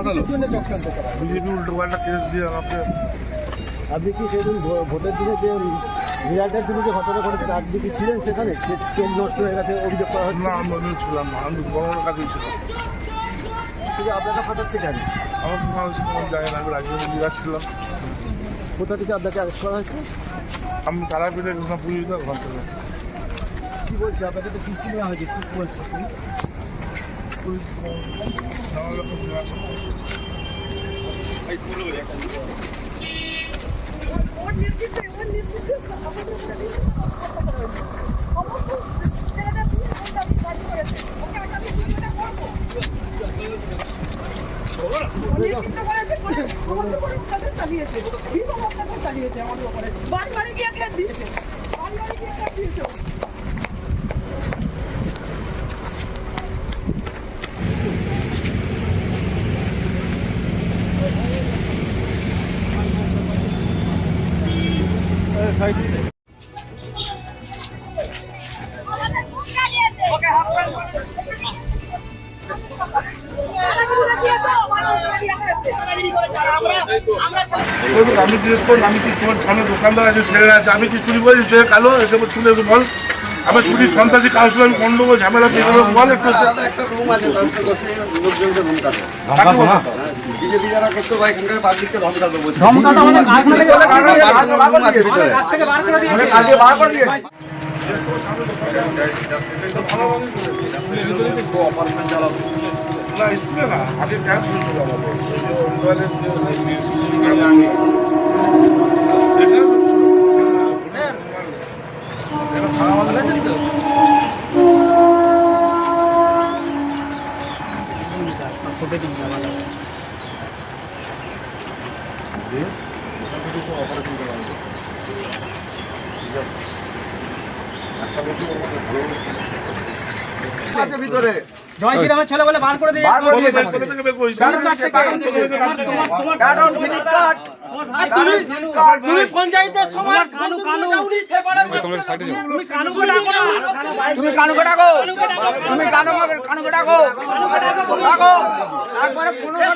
BJP উল্টোপাল্টা case দিয়ে আমাকে। আপনি কি সেদিন ভোটের দিনে যে রেজাল্টের দিনে যে ঘটনা ঘটেছে আপনি কি ছিলেন সেখানে? চোখ নষ্ট হয়ে গেছে অভিযোগ করা হচ্ছে। না, আমি ছিলাম না, আমি বড় কাজেই ছিলাম। কিন্তু আপনাকে ফাটাচ্ছে কেন? আমার কোনো জায়গা না, আমি রাজনীতি যাচ্ছিলাম। কোথা থেকে আপনাকে অ্যারেস্ট করা হয়েছে? আমি তারাপীঠে ঘটনা পুলিশ ঘর থেকে। কী বলছে আপনাকে? তো পিসি নেওয়া হয়েছে, কী বলছে পুলিশ নানা রকম চালিয়েছে আমাদের উপরে বাড়ি বাড়ি গিয়ে খেয়ে দিয়েছে, বাড়ি বাড়ি গিয়ে খেয়ে দিয়েছে। আমি জিজ্ঞেস করলাম, আমি কি তোমার সামনে দোকানদার আছে, ছেলেরা আছে, আমি কি চুরি করেছি? ছেলে কালো এসে চুরি বল, আমার চুরি সন্ত্রাসী কাউন্সিল, আমি গন্ডগোল ঝামেলা পেয়ে বল একটু। না স্কুলে না, আগে ক্যাশ হয়েছিল আমাদের ভিতরে জয় শ্রীরামের ছেলে বলে বার করে দিয়ে তুমি পঞ্চায়েতের সময় কানু কানু তুমি কানু ডাকো, তুমি কানু ডাকো একবারে 15